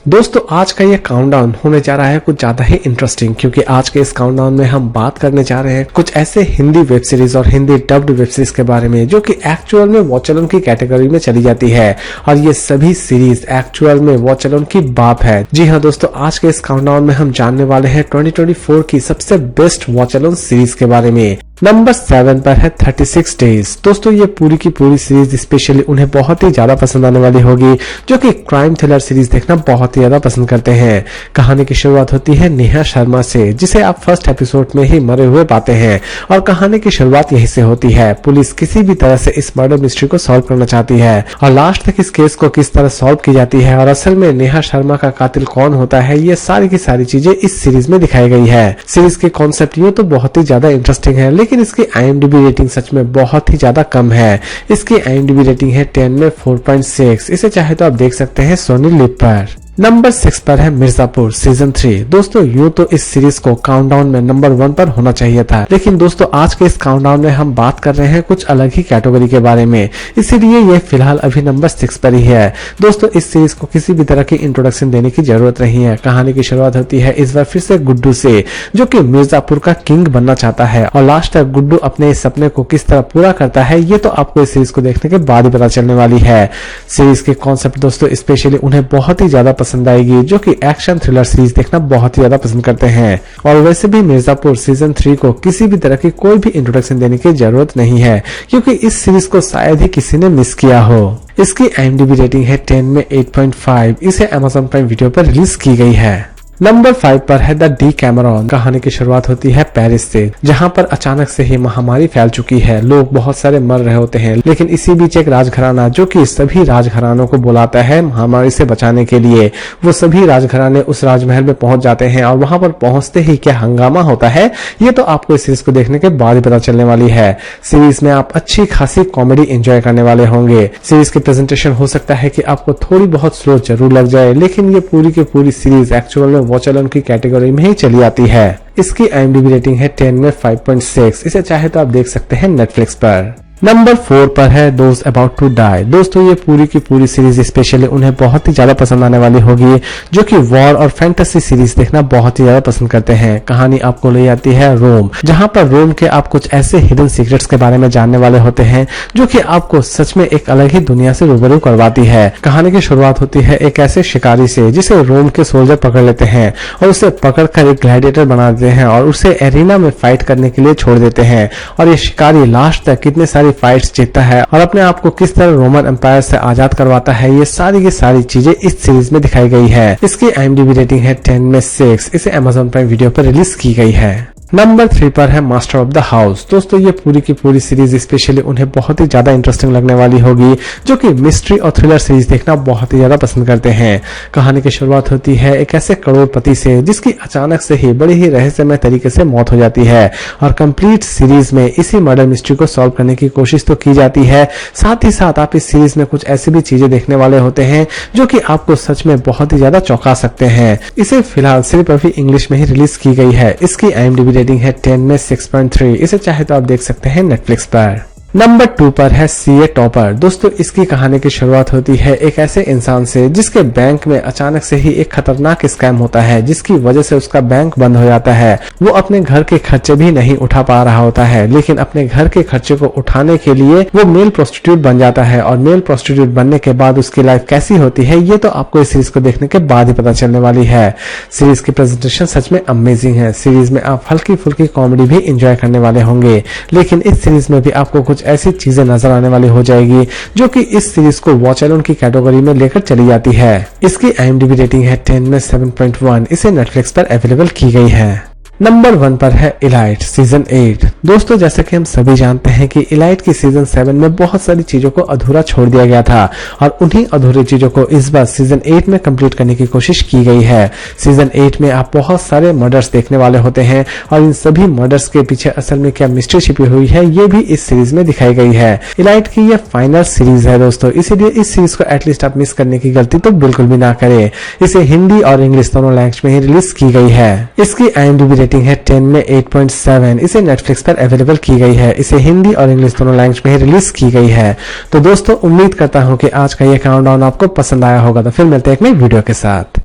दोस्तों आज का ये काउंटडाउन होने जा रहा है कुछ ज्यादा ही इंटरेस्टिंग, क्योंकि आज के इस काउंटडाउन में हम बात करने जा रहे हैं कुछ ऐसे हिंदी वेब सीरीज और हिंदी डब्ड वेब सीरीज के बारे में जो कि एक्चुअल में वॉच अलोन की कैटेगरी में चली जाती है। और ये सभी सीरीज एक्चुअल में वॉच अलोन की बाप है। जी हाँ दोस्तों, आज के इस काउंटडाउन में हम जानने वाले हैं 2024 की सबसे बेस्ट वॉच अलोन सीरीज के बारे में। नंबर 7 पर है 36 डेज। दोस्तों ये पूरी की पूरी सीरीज स्पेशली उन्हें बहुत ही ज्यादा पसंद आने वाली होगी, जो कि क्राइम थ्रिलर सीरीज देखना बहुत ही ज्यादा पसंद करते हैं। कहानी की शुरुआत होती है नेहा शर्मा से, जिसे आप फर्स्ट एपिसोड में ही मरे हुए पाते हैं और कहानी की शुरुआत यहीं से होती है। पुलिस किसी भी तरह से इस मर्डर मिस्ट्री को सॉल्व करना चाहती है और लास्ट तक इस केस को किस तरह सॉल्व की जाती है और असल में नेहा शर्मा का कातिल कौन होता है, ये सारी की सारी चीजें इस सीरीज में दिखाई गई है। सीरीज के कॉन्सेप्ट यूं तो बहुत ही ज्यादा इंटरेस्टिंग है, लेकिन इसकी IMDb रेटिंग सच में बहुत ही ज्यादा कम है। इसकी IMDb रेटिंग है 10 में 4.6। इसे चाहे तो आप देख सकते हैं सोनी लिव पर। नंबर 6 पर है मिर्जापुर सीजन 3। दोस्तों यूं तो इस सीरीज को काउंटडाउन में नंबर 1 पर होना चाहिए था, लेकिन दोस्तों आज के इस काउंटडाउन में हम बात कर रहे हैं कुछ अलग ही कैटेगरी के बारे में, इसीलिए ये फिलहाल अभी नंबर 6 पर ही है। दोस्तों इस सीरीज को किसी भी तरह की इंट्रोडक्शन देने की जरूरत नहीं है। कहानी की शुरुआत होती है इस बार फिर से गुड्डू से, जो कि मिर्जापुर का किंग बनना चाहता है और लास्ट तक गुड्डू अपने इस सपने को किस तरह पूरा करता है ये तो आपको इस सीरीज को देखने के बाद ही पता चलने वाली है। सीरीज के कॉन्सेप्ट दोस्तों स्पेशली उन्हें बहुत ही ज्यादा पसंद आएगी, जो कि एक्शन थ्रिलर सीरीज देखना बहुत ही ज्यादा पसंद करते हैं। और वैसे भी मिर्जापुर सीजन 3 को किसी भी तरह की कोई भी इंट्रोडक्शन देने की जरूरत नहीं है, क्योंकि इस सीरीज को शायद ही किसी ने मिस किया हो। इसकी IMDb रेटिंग है 10 में 8.5। इसे Amazon प्राइम वीडियो पर रिलीज की गई है। नंबर 5 पर है द डीकैमरॉन। कहानी की शुरुआत होती है पेरिस से, जहां पर अचानक से ही महामारी फैल चुकी है। लोग बहुत सारे मर रहे होते हैं, लेकिन इसी बीच एक राजघराना जो कि सभी राजघरानों को बुलाता है महामारी से बचाने के लिए, वो सभी राजघराने उस राजमहल में पहुंच जाते हैं और वहां पर पहुंचते ही क्या हंगामा होता है ये तो आपको इस सीरीज को देखने के बाद ही पता चलने वाली है। सीरीज में आप अच्छी खासी कॉमेडी एंजॉय करने वाले होंगे। सीरीज की प्रेजेंटेशन हो सकता है कि आपको थोड़ी बहुत स्लो जरूर लग जाए, लेकिन ये पूरी की पूरी सीरीज एक्चुअल में वॉच अलोन की कैटेगरी में ही चली आती है। इसकी IMDb रेटिंग है 10 में 5.6। इसे चाहे तो आप देख सकते हैं नेटफ्लिक्स पर। नंबर 4 पर है दोज अबाउट टू डाई। दोस्तों ये पूरी की पूरी सीरीज स्पेशली उन्हें बहुत ही ज्यादा पसंद आने वाली होगी, जो कि वॉर और फैंटेसी सीरीज देखना बहुत ही ज्यादा पसंद करते हैं। कहानी आपको ले जाती है रोम, जहां पर रोम के आप कुछ ऐसे हिडन सीक्रेट्स के बारे में जानने वाले होते हैं जो कि आपको सच में एक अलग ही दुनिया से रूबरू करवाती है। कहानी की शुरुआत होती है एक ऐसे शिकारी से जिसे रोम के सोल्जर पकड़ लेते हैं और उसे पकड़कर एक ग्लैडिएटर बना देते हैं और उसे एरिना में फाइट करने के लिए छोड़ देते हैं। और ये शिकारी लास्ट तक कितने सारी फाइट्स जीतता है और अपने आप को किस तरह रोमन एम्पायर से आजाद करवाता है, ये सारी की सारी चीजें इस सीरीज में दिखाई गई है। इसकी IMDb रेटिंग है 10 में 6। इसे Amazon प्राइम वीडियो पर रिलीज की गई है। नंबर 3 पर है मास्टर ऑफ द हाउस। दोस्तों ये पूरी की पूरी सीरीज स्पेशली उन्हें बहुत ही ज्यादा इंटरेस्टिंग लगने वाली होगी, जो कि मिस्ट्री और थ्रिलर सीरीज देखना बहुत ही ज्यादा पसंद करते हैं। कहानी की शुरुआत होती है एक ऐसे करोड़पति से जिसकी अचानक से ही बड़ी ही रहस्यमय तरीके से मौत हो जाती है और कंप्लीट सीरीज में इसी मर्डर मिस्ट्री को सॉल्व करने की कोशिश तो की जाती है, साथ ही साथ आप इस सीरीज में कुछ ऐसी भी चीजें देखने वाले होते हैं जो कि आपको सच में बहुत ही ज्यादा चौंका सकते हैं। इसे फिलहाल सिर्फ अभी इंग्लिश में ही रिलीज की गई है। इसकी IMDb रेटिंग है 10 में 6.3। इसे चाहे तो आप देख सकते हैं नेटफ्लिक्स पर। नंबर 2 पर है CA टॉपर। दोस्तों इसकी कहानी की शुरुआत होती है एक ऐसे इंसान से जिसके बैंक में अचानक से ही एक खतरनाक स्कैम होता है, जिसकी वजह से उसका बैंक बंद हो जाता है। वो अपने घर के खर्चे भी नहीं उठा पा रहा होता है, लेकिन अपने घर के खर्चे को उठाने के लिए वो मेल प्रोस्टिट्यूट बन जाता है और मेल प्रोस्टिट्यूट बनने के बाद उसकी लाइफ कैसी होती है ये तो आपको इस सीरीज को देखने के बाद ही पता चलने वाली है। सीरीज की प्रेजेंटेशन सच में अमेजिंग है। सीरीज में आप हल्की फुल्की कॉमेडी भी एंजॉय करने वाले होंगे, लेकिन इस सीरीज में भी आपको कुछ ऐसी चीजें नजर आने वाली हो जाएगी जो कि इस सीरीज को वॉच अलोन की कैटेगरी में लेकर चली जाती है। इसकी IMDb रेटिंग है 10 में 7.1। इसे नेटफ्लिक्स पर अवेलेबल की गई है। नंबर 1 पर है इलाइट सीजन 8। दोस्तों जैसे कि हम सभी जानते हैं कि इलाइट की सीजन 7 में बहुत सारी चीजों को अधूरा छोड़ दिया गया था और उन्हीं अधूरी चीजों को इस बार सीजन 8 में कंप्लीट करने की कोशिश की गई है। सीजन 8 में आप बहुत सारे मर्डर्स देखने वाले होते हैं और इन सभी मर्डर्स के पीछे असल में क्या मिस्ट्री छिपी हुई है ये भी इस सीरीज में दिखाई गई है। इलाइट की ये फाइनल सीरीज है दोस्तों, इसीलिए इस सीरीज को एटलीस्ट आप मिस करने की गलती तो बिल्कुल भी ना करें। इसे हिंदी और इंग्लिश दोनों लैंग्वेज में ही रिलीज की गई है। इसकी IMDb रेटिंग है 10 में 8.7। इसे नेटफ्लिक्स पर अवेलेबल की गई है। इसे हिंदी और इंग्लिश दोनों लैंग्वेज में ही रिलीज की गई है। तो दोस्तों उम्मीद करता हूं कि आज का ये काउंटडाउन आपको पसंद आया होगा। तो फिर मिलते हैं एक नई वीडियो के साथ।